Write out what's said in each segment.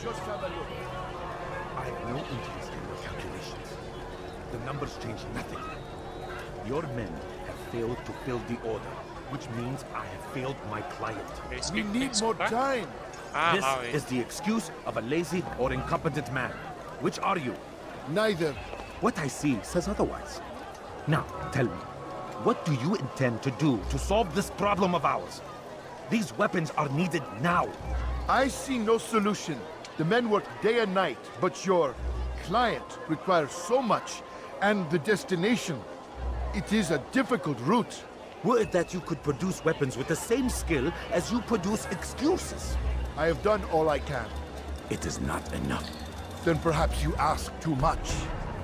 just have a look. I have no interest in your calculations. The numbers change nothing. Your men have failed to fill the order, which means I have failed my client. We need more time. This is the excuse of a lazy or incompetent man. Which are you? Neither. What I see says otherwise. Now, tell me, what do you intend to do to solve this problem of ours? These weapons are needed now. I see no solution. The men work day and night, but your client requires so much, and the destination, it is a difficult route. Were it that you could produce weapons with the same skill as you produce excuses? I have done all I can. It is not enough. Then perhaps you ask too much.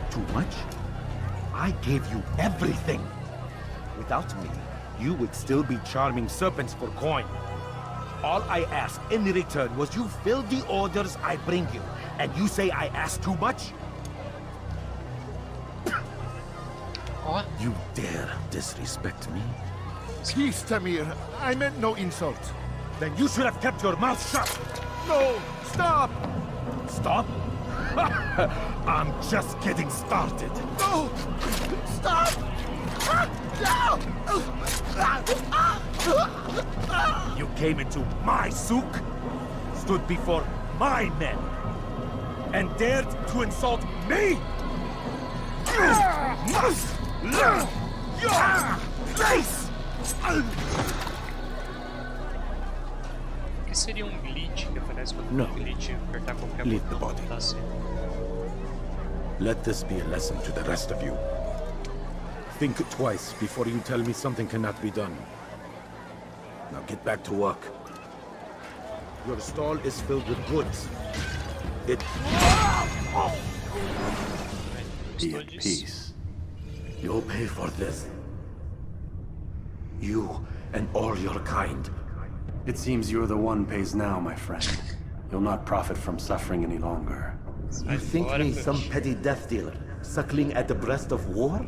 Too much? I gave you everything. Without me, you would still be charming serpents for coin. All I ask in return was you fill the orders I bring you, and you say I ask too much? What? You dare disrespect me? Please, Tamir, I meant no insult. Then you should have kept your mouth shut! No, stop! Stop? I'm just getting started. No! Stop! No! You came into my souk, stood before my men, and dared to insult me? You must learn your place! O que seria glitch que aparece quando No. glitch apertar qualquer Leave the botão body. tá assim. Let this be a lesson to the rest of you. Think twice before you tell me something cannot be done. Now get back to work. Your stall is filled with goods. It... Be at peace. You'll pay for this. You and all your kind. It seems you're the one pays now, my friend. You'll not profit from suffering any longer. You think me some petty death dealer, suckling at the breast of war?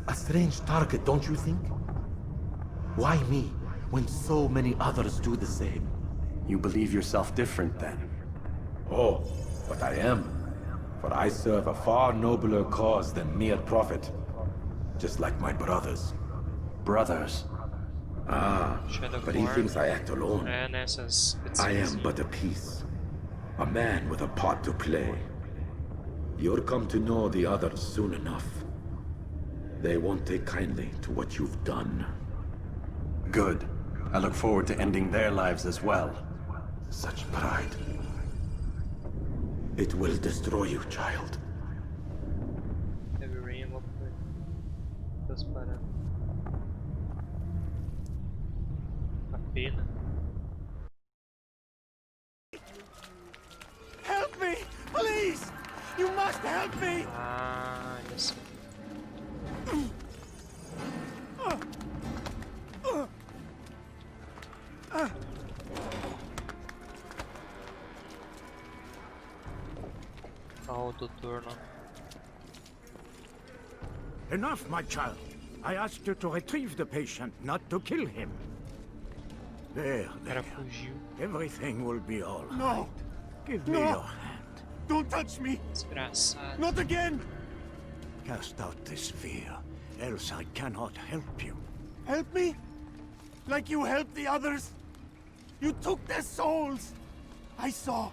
A strange target, don't you think? Why me, when so many others do the same? You believe yourself different, then? Oh, but I am. For I serve a far nobler cause than mere profit. Just like my brothers. Brothers? Ah, but he thinks I act alone. É, nessas I am but a piece. A man with a part to play. You'll come to know the others soon enough. They won't take kindly to what you've done. Good. I look forward to ending their lives as well. Such pride. It will destroy you, child. Heavy rain, uma coisa. Tá parando. A pena. Help me! Please! You must help me! Ah, olha só. Ó, o doutor lá. Enough, my child. I asked you to retrieve the patient, not to kill him. There, O there. cara fugiu. Everything will be all right. No! Give me No. your hand. Don't touch me! Desgraçado. Not again! Cast out this fear, else I cannot help you. Help me? Like you helped the others? You took their souls! I saw!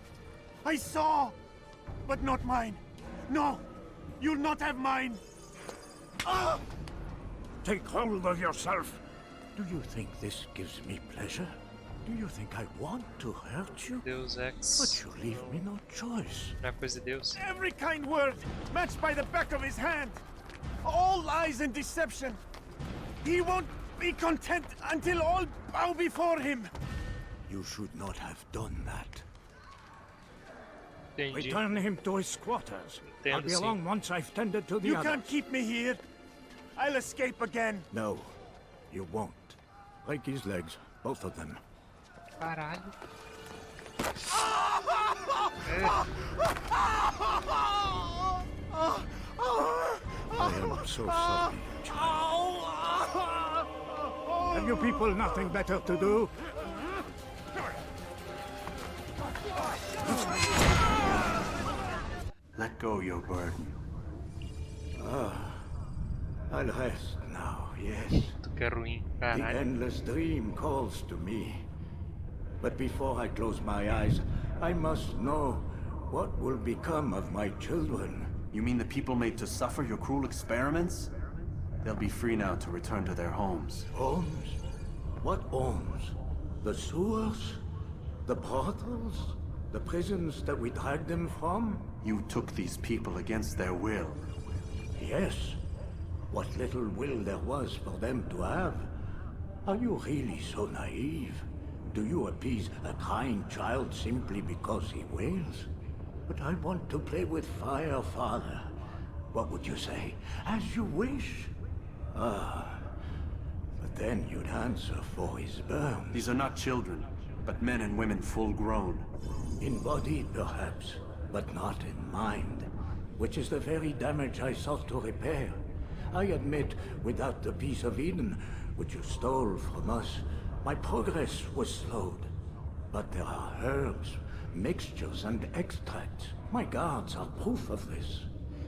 But not mine! No! You'll not have mine! Ah! Take hold of yourself. Do you think this gives me pleasure? Do you think I want to hurt you? Deus Ex. But you leave me no choice. Não é coisa de Deus. Every kind word, matched by the back of his hand. All lies and deception. He won't be content until all bow before him. You should not have done that. Entendi. Return him to his quarters. I'll Entendo, be sim. along once I've tended to the You others. can't keep me here. I'll escape again. No, you won't. Break his legs, both of them. Caralho. I am so sorry, child. Have you people nothing better to do? Let go your burden. I'll rest now, yes. Tu que é ruim, The caralho. endless dream calls to me. But before I close my eyes, I must know what will become of my children. You mean the people made to suffer your cruel experiments? They'll be free now to return to their homes. Homes? What homes? The sewers? The brothels? The prisons that we dragged them from? You took these people against their will. Yes. What little will there was for them to have. Are you really so naive? Do you appease a crying child simply because he wails? But I want to play with fire, Father. What would you say? As you wish. But then you'd answer for his burns. These are not children, but men and women full grown. In body, perhaps, but not in mind. Which is the very damage I sought to repair. I admit, without the piece of Eden, which you stole from us, my progress was slowed. But there are herbs, mixtures, and extracts. My guards are proof of this.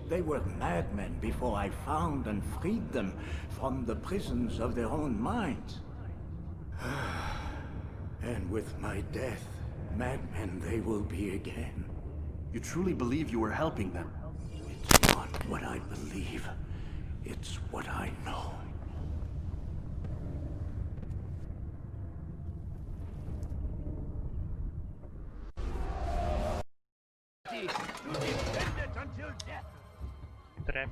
They were madmen before I found and freed them from the prisons of their own minds. And with my death, madmen they will be again. You truly believe you were helping them? It's not what I believe. It's what I know. Trap.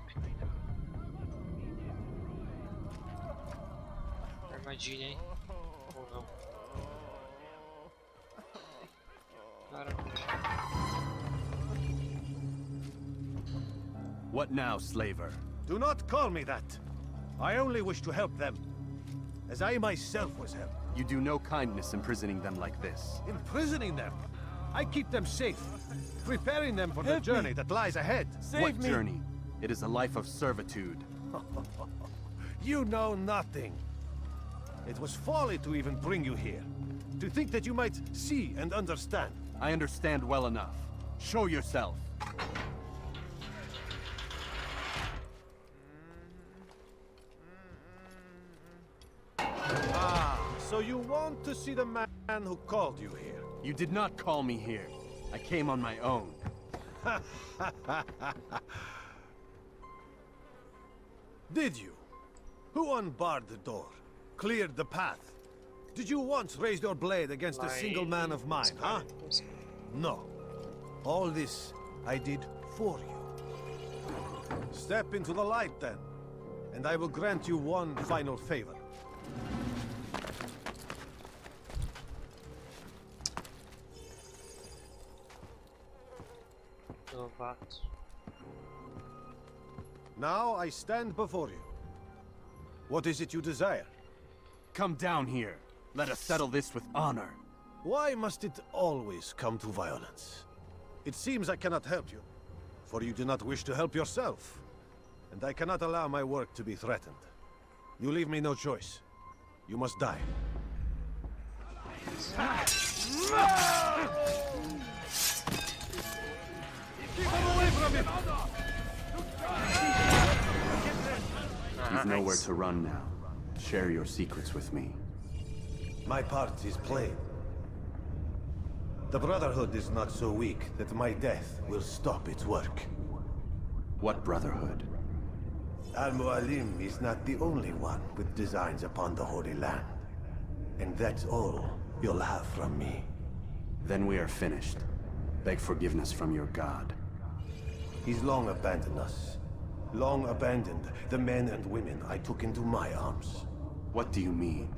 Armadilha, hein? Ou não? Caramba. What now, slaver? Do not call me that. I only wish to help them, as I myself was helped. You do no kindness imprisoning them like this. Imprisoning them, I keep them safe, preparing them for the journey that lies ahead. What journey? It is a life of servitude. You know nothing. It was folly to even bring you here. To think that you might see and understand. I understand well enough. Show yourself. So you want to see the man who called you here? You did not call me here. I came on my own. Did you? Who unbarred the door? Cleared the path? Did you once raise your blade against a single man of mine, huh? No. All this I did for you. Step into the light then, and I will grant you one final favor. Novato. Now I stand before you. What is it you desire? Come down here. Let us settle this with honor. Why must it always come to violence? It seems I cannot help you, for you do not wish to help yourself. And I cannot allow my work to be threatened. You leave me no choice. You must die. Keep him away from me! You've nowhere to run now. Share your secrets with me. My part is plain. The Brotherhood is not so weak that my death will stop its work. What Brotherhood? Al-Mualim is not the only one with designs upon the Holy Land. And that's all you'll have from me. Then we are finished. Beg forgiveness from your god. He's long abandoned us. Long abandoned the men and women I took into my arms. What do you mean?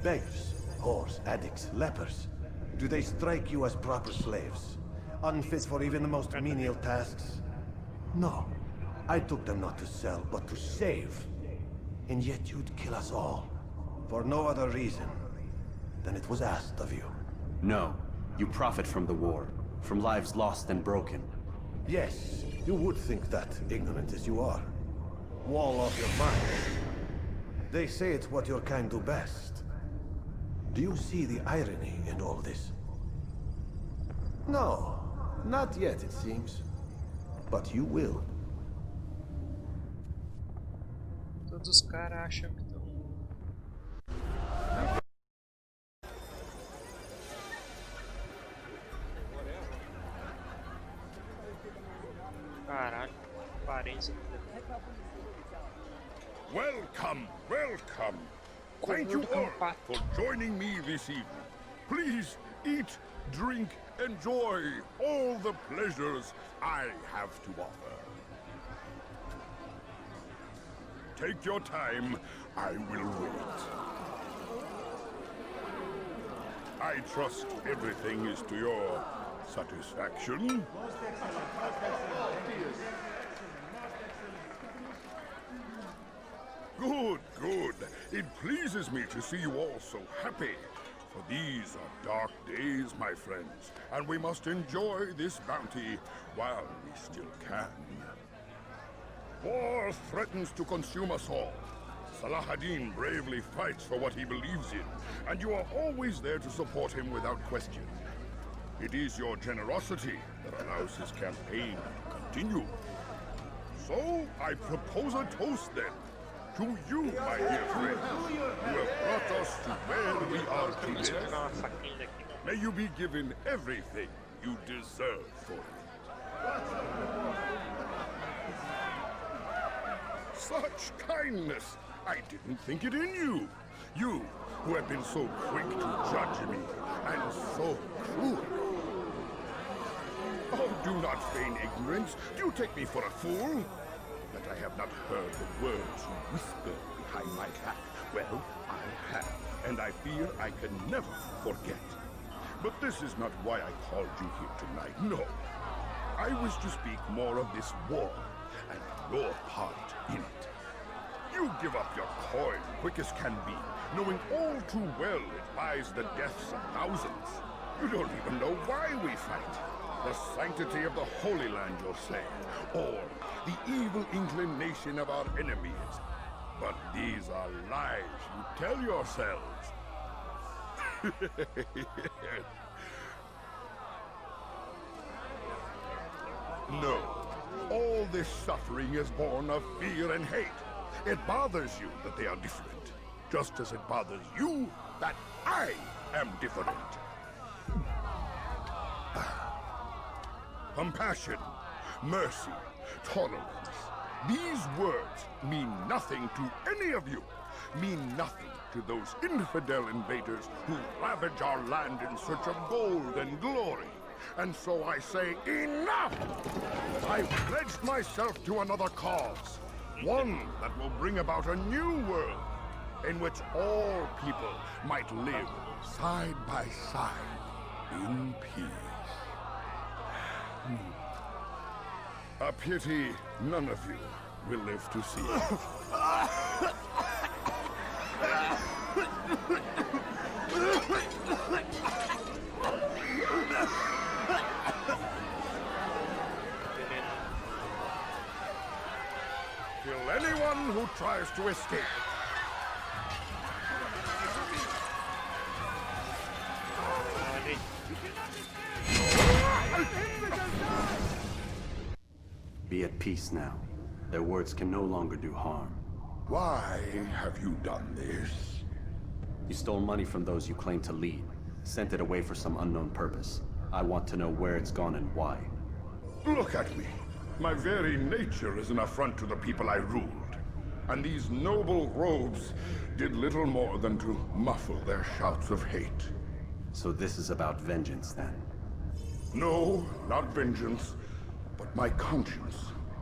Beggars, whores, addicts, lepers. Do they strike you as proper slaves? Unfit for even the most menial tasks? No. I took them not to sell, but to save. And yet you'd kill us all. For no other reason than it was asked of you. No. You profit from the war. From lives lost and broken. Yes, you would think that, ignorant as you are. Wall off your mind. They say it's what your kind do best. Do you see the irony in all this? No, not yet, it seems. But you will. Todos os caras acham que estão... Caralho, aparência. Welcome, welcome. Thank you all for joining me this evening. Please eat, drink, enjoy all the pleasures I have to offer. Take your time, I will wait. I trust everything is to your satisfaction. Good, good. It pleases me to see you all so happy. For these are dark days, my friends, and we must enjoy this bounty while we still can. War threatens to consume us all. Salah ad-Din bravely fights for what he believes in, and you are always there to support him without question. It is your generosity that allows his campaign to continue. So, I propose a toast then. To you, my dear friends, who have brought us to where we are today. May you be given everything you deserve for it. Such kindness! I didn't think it in you. You, who have been so quick to judge me, and so cruel. Oh, do not feign ignorance. Do you take me for a fool? That I have not heard the words you whisper behind my back. Well, I have, and I fear I can never forget. But this is not why I called you here tonight, no. I wish to speak more of this war, and your part in it. You give up your coin quick as can be, knowing all too well it buys the deaths of thousands. You don't even know why we fight. The sanctity of the Holy Land, you'll say, or the evil inclination of our enemies. But these are lies you tell yourselves. No, all this suffering is born of fear and hate. It bothers you that they are different, just as it bothers you that I am different. Compassion, mercy, tolerance. These words mean nothing to any of you. Mean nothing to those infidel invaders who ravage our land in search of gold and glory. And so I say, enough! I've pledged myself to another cause. One that will bring about a new world in which all people might live side by side in peace. A pity none of you will live to see it. Kill anyone who tries to escape. Be at peace now. Their words can no longer do harm. Why have you done this? You stole money from those you claim to lead, sent it away for some unknown purpose. I want to know where it's gone and why. Look at me. My very nature is an affront to the people I ruled. And these noble robes did little more than to muffle their shouts of hate. So this is about vengeance, then? No, not vengeance, but my conscience.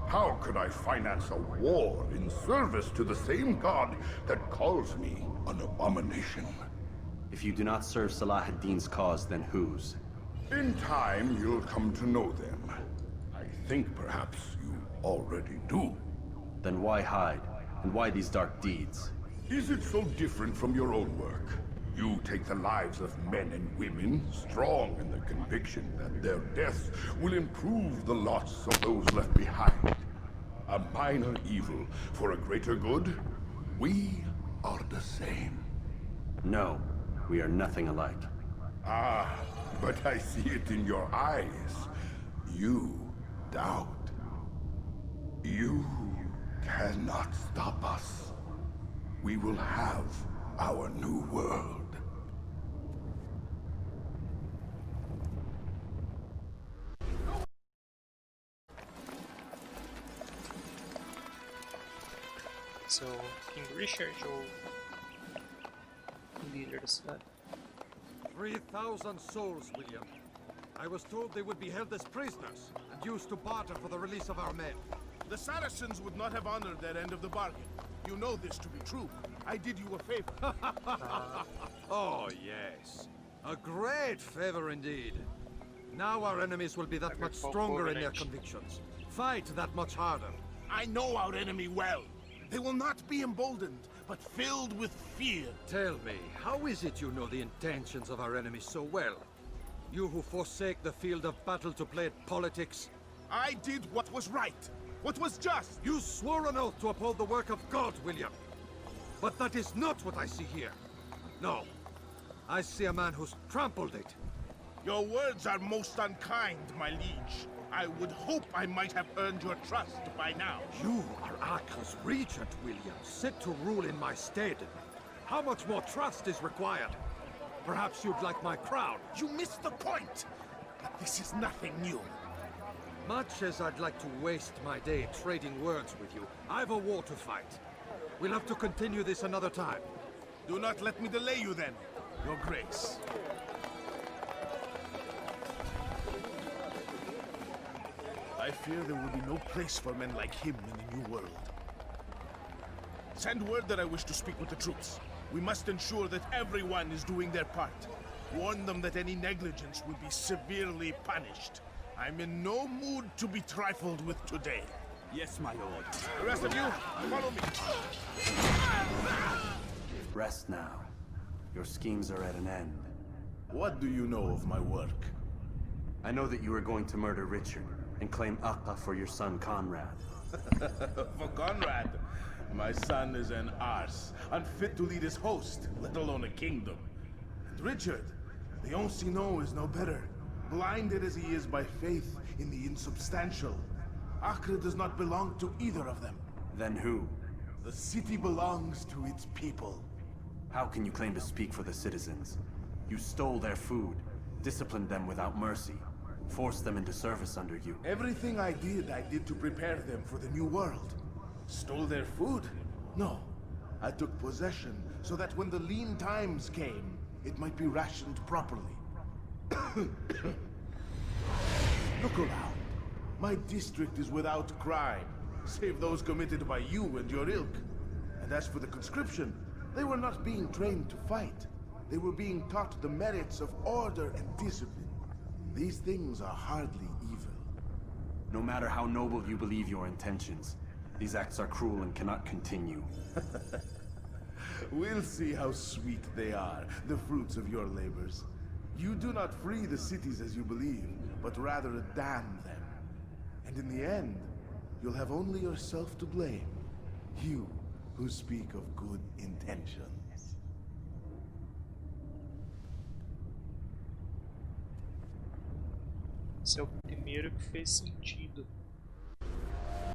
How could I finance a war in service to the same god that calls me an abomination? If you do not serve Salah ad-Din's cause, then whose? In time, you'll come to know them. I think perhaps you already do. Then why hide? And why these dark deeds? Is it so different from your own work? You take the lives of men and women, strong in the conviction that their deaths will improve the lots of those left behind. A minor evil for a greater good? We are the same. No, we are nothing alike. Ah, but I see it in your eyes. You doubt. You cannot stop us. We will have our new world. So, King Richard ou o líder da cidade? 3,000 souls, William. I was told they would be held as prisoners and used to barter for the release of our men. The Saracens would not have honored their end of the bargain. You know this to be true. I did you a favor. Oh, yes. A great favor indeed. Now our enemies will be that much stronger in their convictions. Fight that much harder. I know our enemy well. They will not be emboldened, but filled with fear. Tell me, how is it you know the intentions of our enemies so well? You who forsake the field of battle to play at politics? I did what was right, what was just. You swore an oath to uphold the work of God, William. But that is not what I see here. No. I see a man who's trampled it. Your words are most unkind, my liege. I would hope I might have earned your trust by now. You are Acre's regent, William, set to rule in my stead. How much more trust is required? Perhaps you'd like my crown. You missed the point. But this is nothing new. Much as I'd like to waste my day trading words with you, I've a war to fight. We'll have to continue this another time. Do not let me delay you then, Your Grace. I fear there will be no place for men like him in the New World. Send word that I wish to speak with the troops. We must ensure that everyone is doing their part. Warn them that any negligence will be severely punished. I'm in no mood to be trifled with today. Yes, my lord. The rest of you, follow me. Rest now. Your schemes are at an end. What do you know of my work? I know that you are going to murder Richard and claim Akka for your son Conrad. For Conrad, my son is an arse, unfit to lead his host, let alone a kingdom. And Richard, the Ancien is no better, blinded as he is by faith in the insubstantial. Acre does not belong to either of them. Then who? The city belongs to its people. How can you claim to speak for the citizens? You stole their food, disciplined them without mercy, forced them into service under you. Everything I did to prepare them for the new world. Stole their food? No. I took possession so that when the lean times came, it might be rationed properly. Look around. My district is without crime, save those committed by you and your ilk. And as for the conscription, they were not being trained to fight. They were being taught the merits of order and discipline. These things are hardly evil. No matter how noble you believe your intentions, these acts are cruel and cannot continue. We'll see how sweet they are, the fruits of your labors. You do not free the cities as you believe, but rather damn them. And in the end, you'll have only yourself to blame. You who speak of good intentions. Esse é o primeiro que fez sentido.